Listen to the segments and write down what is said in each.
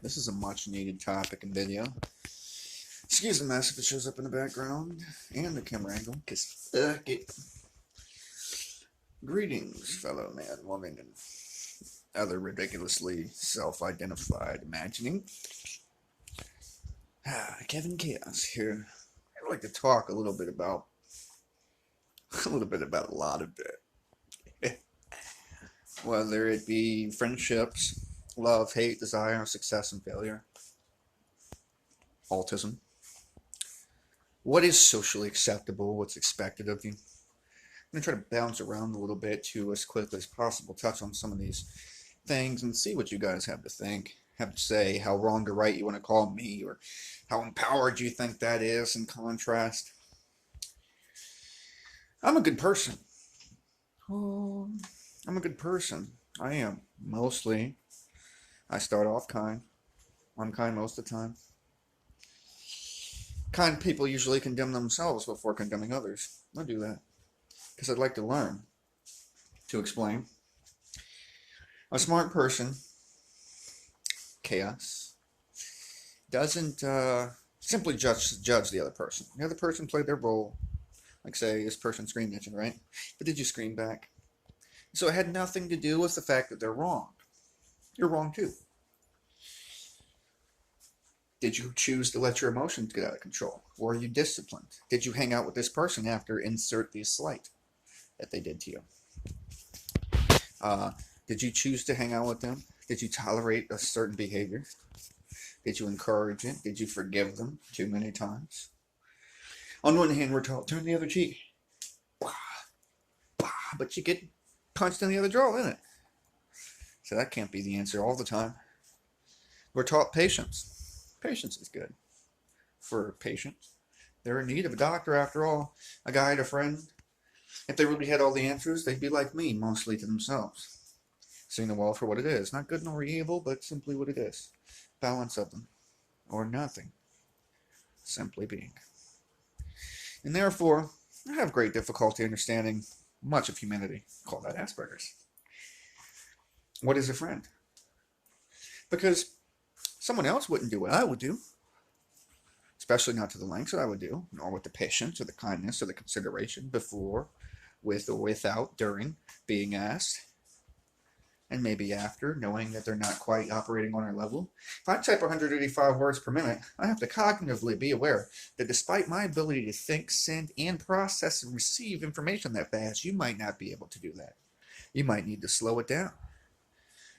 This is a much needed topic and video. Excuse the mess if it shows up in the background and the camera angle, because fuck it. Greetings, fellow man, woman, and other ridiculously self-identified imagining. Kevin Chaos here. I'd like to talk a little bit about a lot of it. Whether it be friendships, love, hate, desire, success, and failure, autism. What is socially acceptable? What's expected of you? I'm going to try to bounce around a little bit to, as quickly as possible, touch on some of these things and see what you guys have to think, have to say, how wrong or right you want to call me, or how empowered you think that is in contrast. I'm a good person. Oh, I'm a good person. I am. Mostly. I start off kind. I'm kind most of the time. Kind people usually condemn themselves before condemning others. I do that because I'd like to learn to explain. A smart person, chaos, doesn't simply judge the other person. The other person played their role. Like, say, this person screamed at you, right? But did you scream back? So it had nothing to do with the fact that they're wrong. You're wrong too. Did you choose to let your emotions get out of control? Were you disciplined? Did you hang out with this person after insert the slight that they did to you? Did you choose to hang out with them? Did you tolerate a certain behavior? Did you encourage it? Did you forgive them too many times? On one hand, we're taught, turn the other cheek. But you get punched in the other jaw, isn't it? So that can't be the answer all the time. We're taught patience. Patience is good for patients. They're in need of a doctor after all, a guide, a friend. If they really had all the answers, they'd be like me, mostly to themselves. Seeing the world for what it is. Not good nor evil, but simply what it is. Balance of them. Or nothing. Simply being. And therefore, I have great difficulty understanding much of humanity. Call that Asperger's. What is a friend? Because someone else wouldn't do what I would do. Especially not to the lengths that I would do, nor with the patience or the kindness or the consideration before, with or without, during, being asked, and maybe after, knowing that they're not quite operating on our level. If I type 185 words per minute, I have to cognitively be aware that despite my ability to think, send, and process and receive information that fast, you might not be able to do that. You might need to slow it down.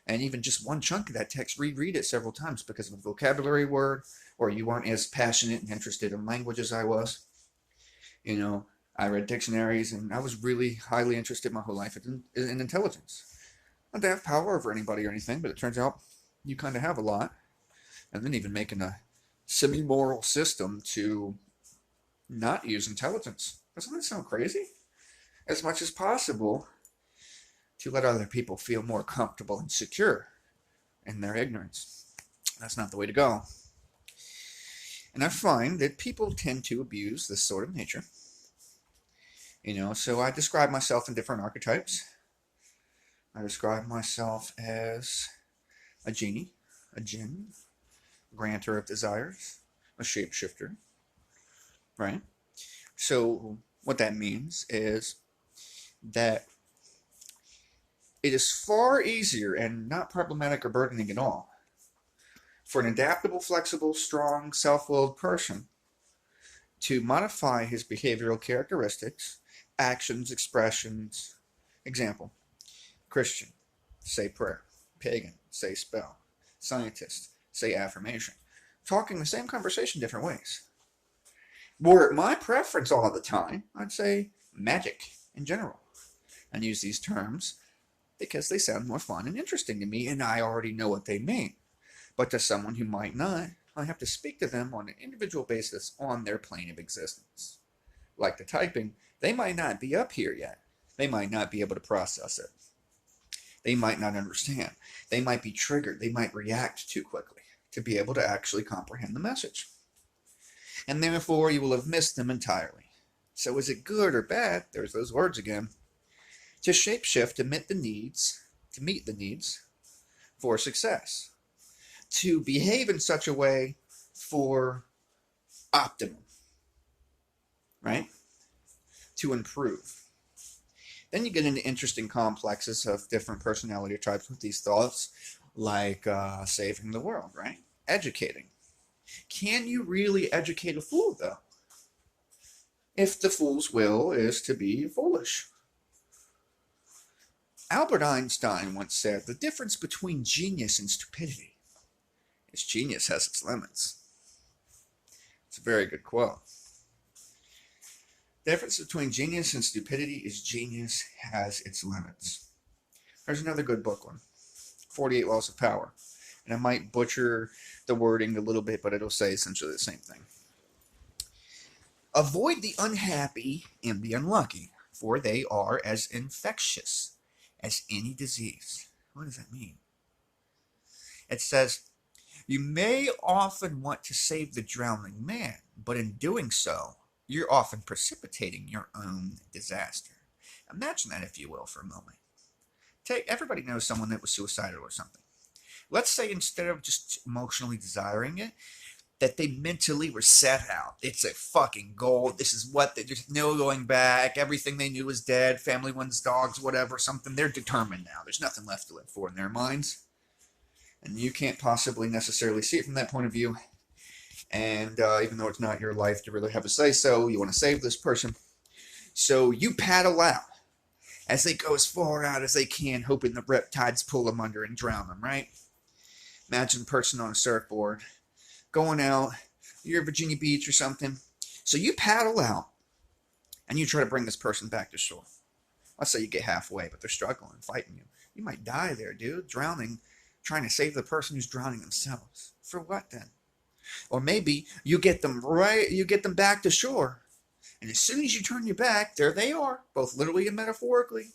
And even just one chunk of that text, reread it several times because of a vocabulary word, or you weren't as passionate and interested in language as I was. You know, I read dictionaries, and I was really highly interested my whole life in intelligence. Not to have power over anybody or anything, but it turns out you kind of have a lot. And then even making a semi-moral system to not use intelligence. Doesn't that sound crazy? As much as possible to let other people feel more comfortable and secure in their ignorance. That's not the way to go. And I find that people tend to abuse this sort of nature. So I describe myself in different archetypes. I describe myself as a genie, a jinn, granter of desires, a shapeshifter, right? So what that means is that it is far easier and not problematic or burdening at all for an adaptable, flexible, strong, self-willed person to modify his behavioral characteristics, actions, expressions. Example, Christian, say prayer. Pagan, say spell. Scientist, say affirmation. Talking the same conversation different ways. Were it my preference all the time, I'd say magic in general and use these terms because they sound more fun and interesting to me, and I already know what they mean. But to someone who might not, I have to speak to them on an individual basis on their plane of existence. Like the typing, they might not be up here yet. They might not be able to process it. They might not understand. They might be triggered. They might react too quickly to be able to actually comprehend the message. And therefore, you will have missed them entirely. So is it good or bad? There's those words again. To shapeshift to meet the needs for success. to behave in such a way for optimum, right? To improve. Then you get into interesting complexes of different personality types with these thoughts, like saving the world, right? Educating. Can you really educate a fool, though? If the fool's will is to be foolish. Albert Einstein once said, the difference between genius and stupidity is genius has its limits. It's a very good quote. The difference between genius and stupidity is genius has its limits. There's another good book one, 48 Laws of Power. And I might butcher the wording a little bit, but it'll say essentially the same thing. Avoid the unhappy and the unlucky, for they are as infectious as any disease. What does that mean? It says, you may often want to save the drowning man, but in doing so, you're often precipitating your own disaster. Imagine that, if you will, for a moment. Everybody knows someone that was suicidal or something. Let's say instead of just emotionally desiring it, that they mentally were set out. It's a fucking goal. This is what there's no going back. Everything they knew is dead. Family, ones, dogs, whatever, something. They're determined now. There's nothing left to live for in their minds. And you can't possibly necessarily see it from that point of view. And even though it's not your life to really have a say-so, you want to save this person. So you paddle out as they go as far out as they can, hoping the riptides pull them under and drown them, right? Imagine a person on a surfboard going out. You're at Virginia Beach or something. So you paddle out and you try to bring this person back to shore. Let's say you get halfway, but they're struggling, fighting you. You might die there, dude, drowning, trying to save the person who's drowning themselves. For what then? Or maybe you get them back to shore, and as soon as you turn your back, there they are, both literally and metaphorically,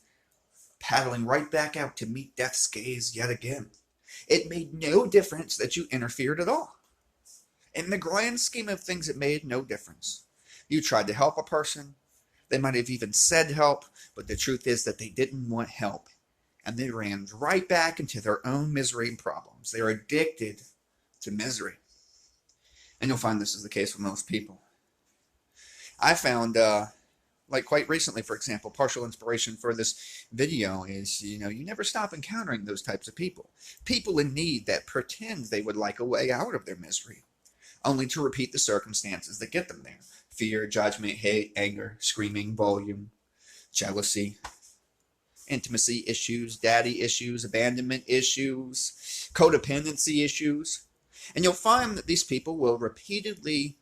paddling right back out to meet death's gaze yet again. It made no difference that you interfered at all. In the grand scheme of things, it made no difference. You tried to help a person. They might have even said help, but the truth is that they didn't want help, and they ran right back into their own misery and problems. They're addicted to misery. And you'll find this is the case with most people. I found, like quite recently, for example, partial inspiration for this video is, you never stop encountering those types of people. People in need that pretend they would like a way out of their misery, only to repeat the circumstances that get them there. Fear, judgment, hate, anger, screaming, volume, jealousy, intimacy issues, daddy issues, abandonment issues, codependency issues. And you'll find that these people will repeatedly,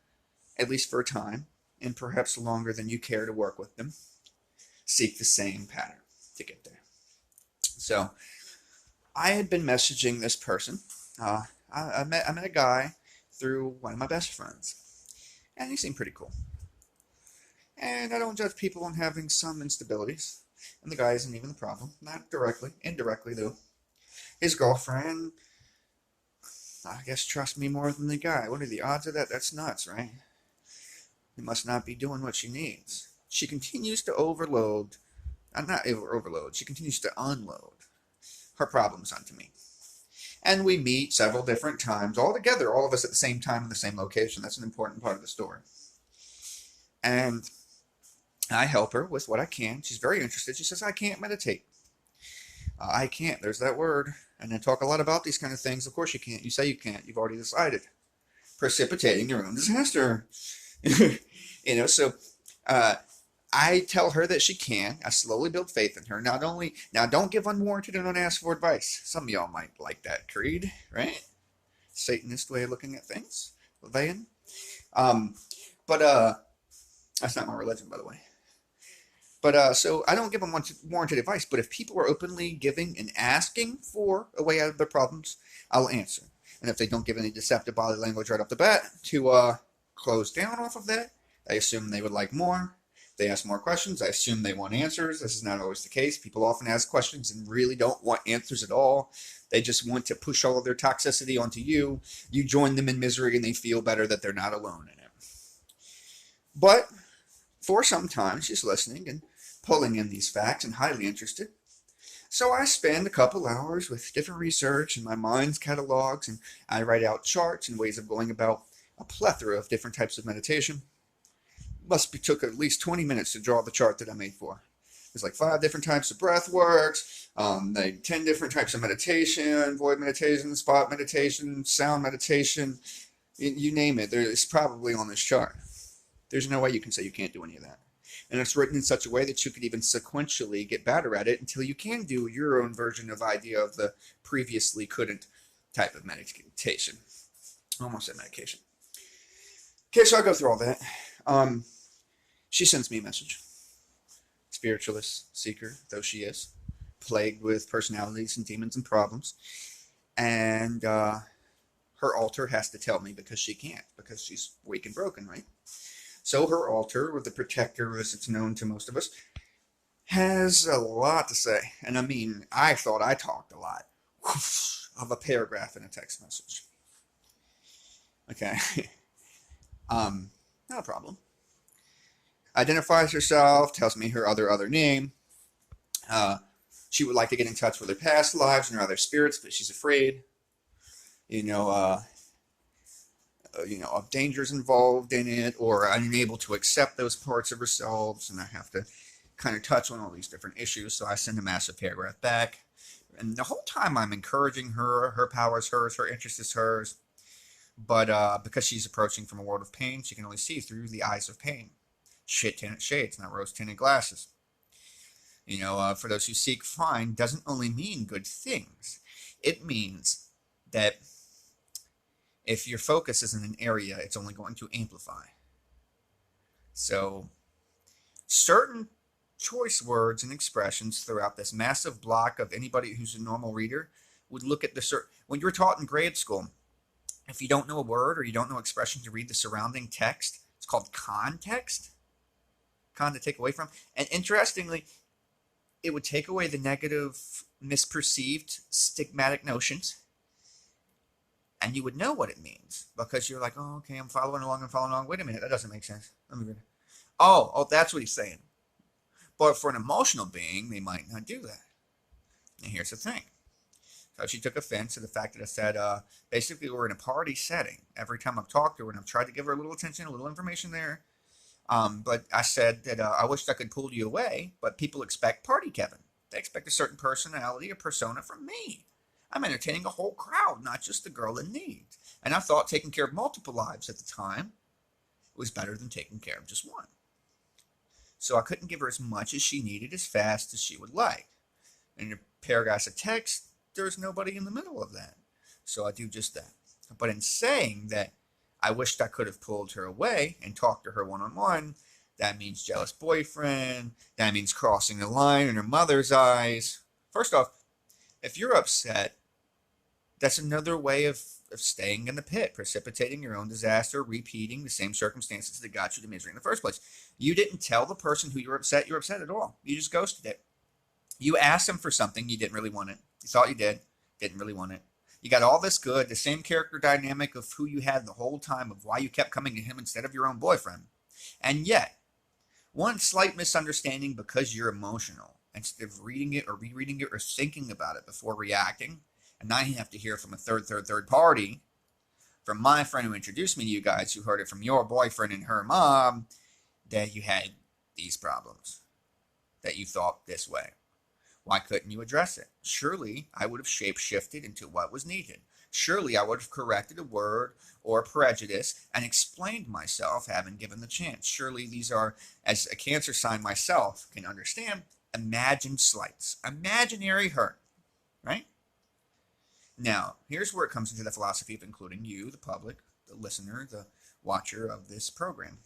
at least for a time, and perhaps longer than you care to work with them, seek the same pattern to get there. So I had been messaging this person. I met a guy through one of my best friends, and he seemed pretty cool. And I don't judge people on having some instabilities, and the guy isn't even the problem. Not directly, indirectly though. His girlfriend, I guess, trusts me more than the guy. What are the odds of that? That's nuts, right? He must not be doing what she needs. She continues to overload, she continues to unload her problems onto me. And we meet several different times, all together, all of us at the same time in the same location. That's an important part of the story. And I help her with what I can. She's very interested. She says, I can't meditate. I can't. There's that word. And then talk a lot about these kind of things. Of course you can't. You say you can't. You've already decided. Precipitating your own disaster. So I tell her that she can. I slowly build faith in her. Now, don't give unwarranted and unasked for advice. Some of y'all might like that creed, right? Satanist way of looking at things. Levian. But that's not my religion, by the way. But so I don't give them warranted advice. But if people are openly giving and asking for a way out of their problems, I'll answer. And if they don't give any deceptive body language right off the bat to close down off of that, I assume they would like more. They ask more questions. I assume they want answers. This is not always the case. People often ask questions and really don't want answers at all. They just want to push all of their toxicity onto you. You join them in misery and they feel better that they're not alone in it. But for some time, she's listening and pulling in these facts and highly interested. So I spend a couple hours with different research in my mind's catalogs, and I write out charts and ways of going about a plethora of different types of meditation. Must be took at least 20 minutes to draw the chart that I made for. There's like 5 different types of breath works, like 10 different types of meditation, void meditation, spot meditation, sound meditation, you name it. It's probably on this chart. There's no way you can say you can't do any of that. And it's written in such a way that you could even sequentially get better at it until you can do your own version of idea of the previously couldn't type of meditation. Almost said medication. Okay, so I'll go through all that. She sends me a message. Spiritualist, seeker, though she is, plagued with personalities and demons and problems. And her altar has to tell me because she can't, because she's weak and broken, right? So her altar, or the protector as it's known to most of us, has a lot to say. And I mean, I thought I talked a lot. Of a paragraph in a text message. Okay. Not a problem. Identifies herself, tells me her other name. She would like to get in touch with her past lives and her other spirits, but she's afraid. Of dangers involved in it, or unable to accept those parts of herself, and I have to kind of touch on all these different issues. So I send a massive paragraph back, and the whole time I'm encouraging her power is hers, her interest is hers, but because she's approaching from a world of pain, she can only see through the eyes of pain. Shit-tinted shades, not rose-tinted glasses. For those who seek find doesn't only mean good things. It means that if your focus is in an area, it's only going to amplify. So, certain choice words and expressions throughout this massive block of anybody who's a normal reader would look at when you're taught in grade school, if you don't know a word or you don't know expression to read the surrounding text, it's called context. Con to take away from. And interestingly, it would take away the negative, misperceived, stigmatic notions. And you would know what it means. Because you're like, oh, okay, I'm following along. Wait a minute, that doesn't make sense. Let me read it. Oh, that's what he's saying. But for an emotional being, they might not do that. And here's the thing. So she took offense to the fact that I said, basically we're in a party setting. Every time I've talked to her and I've tried to give her a little attention, a little information there. But I said that I wished I could pull you away, but people expect party Kevin. They expect a certain personality or persona from me. I'm entertaining a whole crowd, not just the girl in need. And I thought taking care of multiple lives at the time was better than taking care of just one. So I couldn't give her as much as she needed as fast as she would like. In a paragraph of text, there's nobody in the middle of that. So I do just that. But in saying that I wished I could have pulled her away and talked to her one-on-one, that means jealous boyfriend, that means crossing the line in her mother's eyes. First off, if you're upset, that's another way of staying in the pit, precipitating your own disaster, repeating the same circumstances that got you to misery in the first place. You didn't tell the person who you're upset at all. You just ghosted it. You asked them for something, you didn't really want it. You thought you did, didn't really want it. You got all this good, the same character dynamic of who you had the whole time, of why you kept coming to him instead of your own boyfriend. And yet, one slight misunderstanding because you're emotional, instead of reading it or rereading it or thinking about it before reacting, and now you have to hear from a third party, from my friend who introduced me to you guys, who heard it from your boyfriend and her mom, that you had these problems, that you thought this way. Why couldn't you address it? Surely I would have shape-shifted into what was needed. Surely I would have corrected a word or a prejudice and explained myself, having given the chance. Surely these are, as a cancer sign myself can understand, imagined slights, imaginary hurt, right? Now, here's where it comes into the philosophy of including you, the public, the listener, the watcher of this program.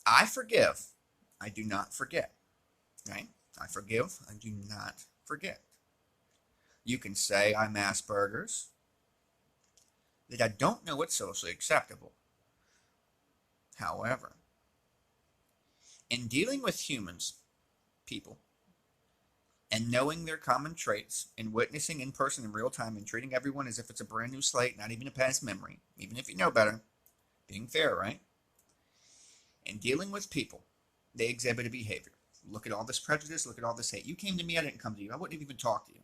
I forgive. I do not forget. Right? I forgive. I do not forget. You can say I'm Asperger's, that I don't know what's socially acceptable. However, in dealing with humans, people, and knowing their common traits, and witnessing in person in real time, and treating everyone as if it's a brand new slate, not even a past memory, even if you know better, being fair, right? In dealing with people, they exhibit a behavior. Look at all this prejudice, look at all this hate. You came to me, I didn't come to you. I wouldn't have even talked to you.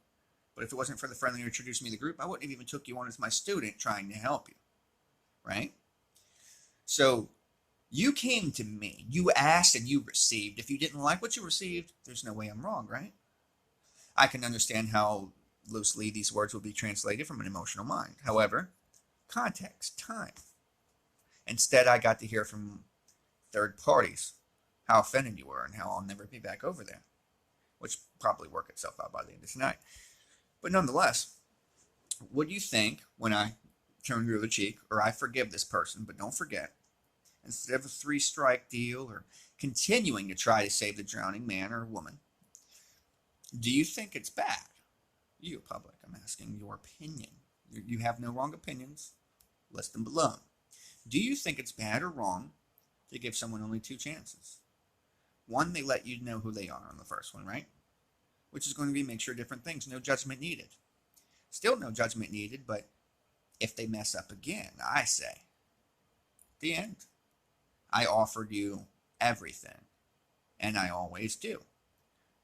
But if it wasn't for the friend that introduced me to the group, I wouldn't have even took you on as my student trying to help you, right? So you came to me, you asked and you received. If you didn't like what you received, there's no way I'm wrong, right? I can understand how loosely these words will be translated from an emotional mind. However, context, time. Instead, I got to hear from third parties how offended you were and how I'll never be back over there, which probably work itself out by the end of tonight. But nonetheless, what do you think when I turn the other cheek, or I forgive this person, but don't forget, instead of a 3-strike deal or continuing to try to save the drowning man or woman, do you think it's bad? You, public, I'm asking your opinion. You have no wrong opinions. List them below. Do you think it's bad or wrong to give someone only 2 chances? One, they let you know who they are on the first one, right? Which is going to be make sure different things. No judgment needed. Still no judgment needed, but if they mess up again, I say, the end. I offered you everything, and I always do.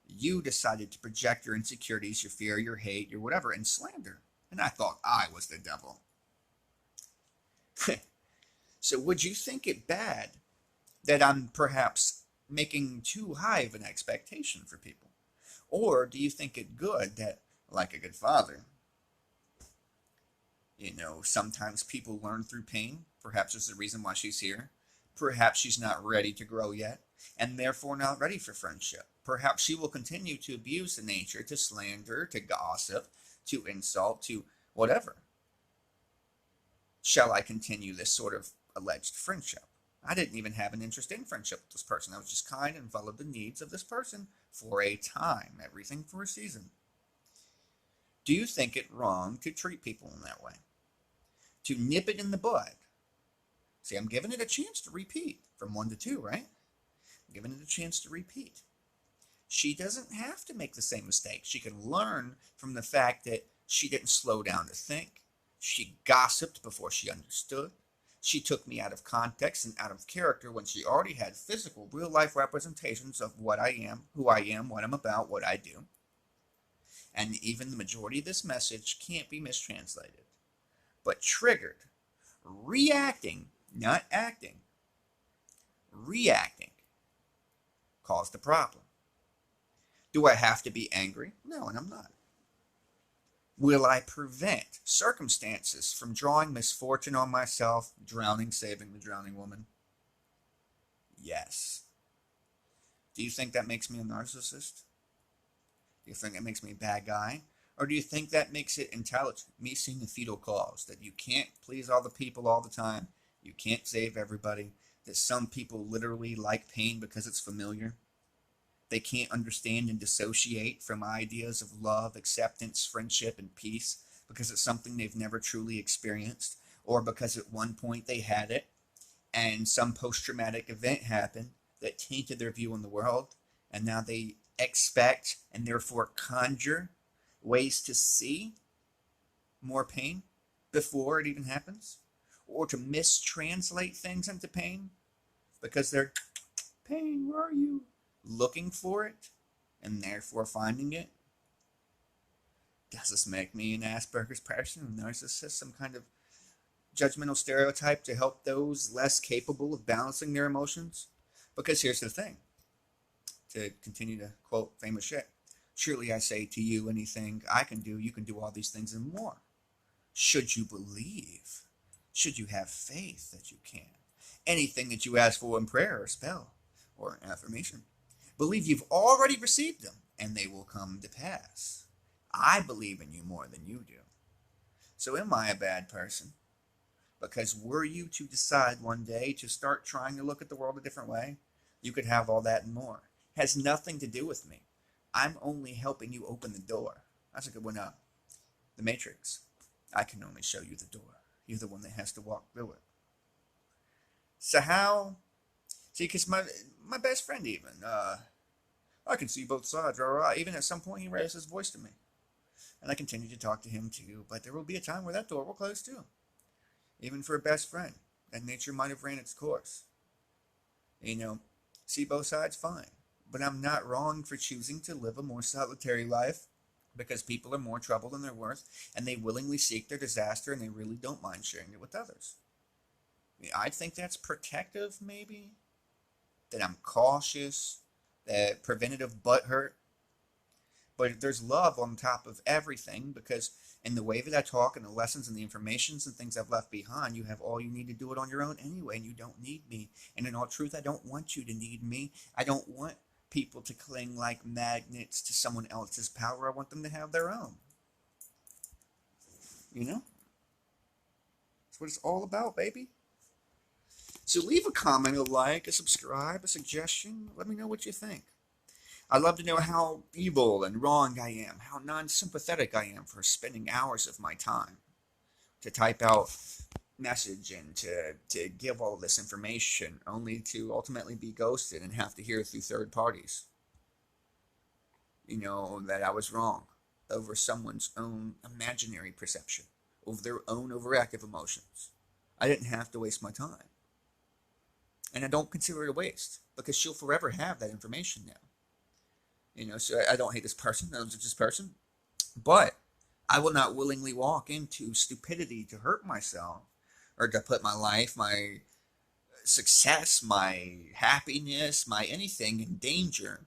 You decided to project your insecurities, your fear, your hate, your whatever, and slander, and I thought I was the devil. So would you think it bad that I'm perhaps making too high of an expectation for people? Or do you think it good that, like a good father, sometimes people learn through pain? Perhaps there's the reason why she's here. Perhaps she's not ready to grow yet, and therefore not ready for friendship. Perhaps she will continue to abuse the nature, to slander, to gossip, to insult, to whatever. Shall I continue this sort of alleged friendship? I didn't even have an interest in friendship with this person. I was just kind and followed the needs of this person for a time, everything for a season. Do you think it wrong to treat people in that way? To nip it in the bud? See, I'm giving it a chance to repeat from 1 to 2, right? I'm giving it a chance to repeat. She doesn't have to make the same mistake. She can learn from the fact that she didn't slow down to think. She gossiped before she understood. She took me out of context and out of character when she already had physical, real-life representations of what I am, who I am, what I'm about, what I do. And even the majority of this message can't be mistranslated. But triggered, reacting, not acting, reacting, caused the problem. Do I have to be angry? No, and I'm not. Will I prevent circumstances from drawing misfortune on myself, drowning, saving the drowning woman? Yes. Do you think that makes me a narcissist? Do you think it makes me a bad guy? Or do you think that makes it intelligent? Me seeing the fetal cause, that you can't please all the people all the time, you can't save everybody, that some people literally like pain because it's familiar. They can't understand and dissociate from ideas of love, acceptance, friendship, and peace because it's something they've never truly experienced, or because at one point they had it and some post-traumatic event happened that tainted their view on the world, and now they expect and therefore conjure ways to see more pain before it even happens, or to mistranslate things into pain because they're, pain, where are you? Looking for it and therefore finding it. Does this make me an Asperger's person, a narcissist, some kind of judgmental stereotype to help those less capable of balancing their emotions? Because here's the thing, to continue to quote famous shit, surely I say to you, anything I can do, you can do all these things and more. Should you believe, should you have faith that you can, anything that you ask for in prayer or spell or affirmation, believe you've already received them, and they will come to pass. I believe in you more than you do. So am I a bad person? Because were you to decide one day to start trying to look at the world a different way, you could have all that and more. It has nothing to do with me. I'm only helping you open the door. That's a good one up. The Matrix. I can only show you the door. You're the one that has to walk through it. So how? See, because my best friend even, I can see both sides, rah, rah. Even at some point he raised his voice to me. And I continue to talk to him too, but there will be a time where that door will close too. Even for a best friend, that nature might have ran its course. See both sides, fine. But I'm not wrong for choosing to live a more solitary life because people are more trouble than they're worth and they willingly seek their disaster and they really don't mind sharing it with others. I think that's protective, maybe, that I'm cautious, that preventative butt hurt. But there's love on top of everything because in the way that I talk and the lessons and the informations and things I've left behind, you have all you need to do it on your own anyway, and you don't need me. And in all truth, I don't want you to need me. I don't want people to cling like magnets to someone else's power. I want them to have their own. You know? That's what it's all about, baby. So leave a comment, a like, a subscribe, a suggestion. Let me know what you think. I'd love to know how evil and wrong I am, how non-sympathetic I am for spending hours of my time to type out message and to give all this information only to ultimately be ghosted and have to hear through third parties, that I was wrong over someone's own imaginary perception, over their own overactive emotions. I didn't have to waste my time. And I don't consider it a waste because she'll forever have that information now. So I don't hate this person, I don't judge this person, but I will not willingly walk into stupidity to hurt myself or to put my life, my success, my happiness, my anything in danger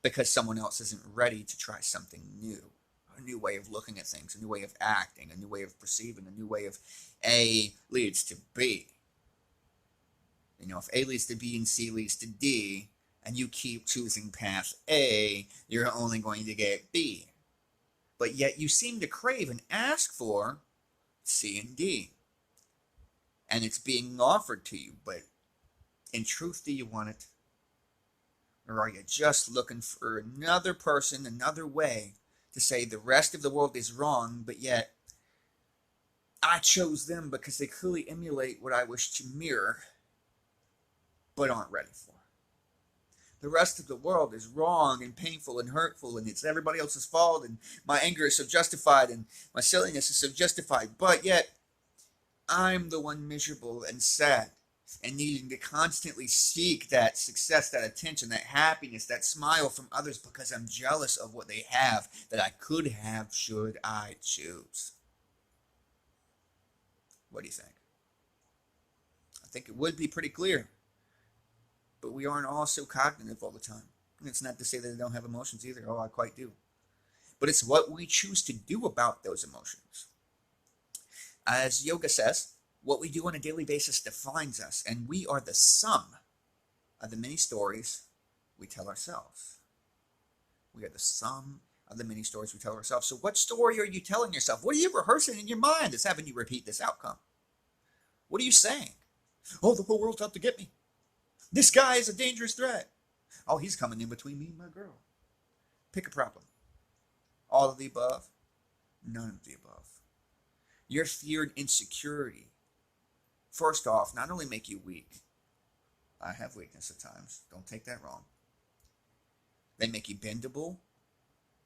because someone else isn't ready to try something new. A new way of looking at things, a new way of acting, a new way of perceiving, a new way of A leads to B. If A leads to B and C leads to D, and you keep choosing path A, you're only going to get B. But yet you seem to crave and ask for C and D. And it's being offered to you, but in truth, do you want it? Or are you just looking for another person, another way to say the rest of the world is wrong, but yet I chose them because they clearly emulate what I wish to mirror, but aren't ready for. The rest of the world is wrong and painful and hurtful, and it's everybody else's fault, and my anger is so justified, and my silliness is so justified, but yet I'm the one miserable and sad and needing to constantly seek that success, that attention, that happiness, that smile from others because I'm jealous of what they have that I could have should I choose. What do you think? I think it would be pretty clear. But we aren't all so cognitive all the time. And it's not to say that they don't have emotions either. Oh, I quite do. But it's what we choose to do about those emotions. As yoga says, what we do on a daily basis defines us, and we are the sum of the many stories we tell ourselves. We are the sum of the many stories we tell ourselves. So what story are you telling yourself? What are you rehearsing in your mind that's having you repeat this outcome? What are you saying? Oh, the whole world's out to get me. This guy is a dangerous threat. Oh, he's coming in between me and my girl. Pick a problem. All of the above? None of the above. Your fear and insecurity, first off, not only make you weak. I have weakness at times. Don't take that wrong. They make you bendable.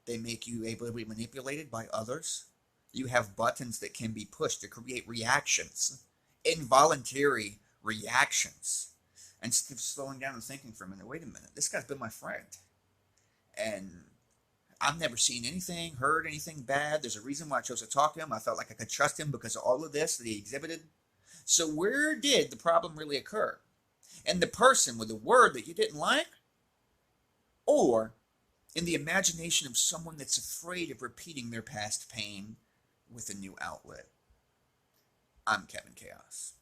They make you able to be manipulated by others. You have buttons that can be pushed to create reactions. Involuntary reactions. Instead of slowing down and thinking for a minute, wait a minute, this guy's been my friend. And I've never seen anything, heard anything bad. There's a reason why I chose to talk to him. I felt like I could trust him because of all of this that he exhibited. So where did the problem really occur? In the person with a word that you didn't like? Or in the imagination of someone that's afraid of repeating their past pain with a new outlet? I'm Kevin Chaos.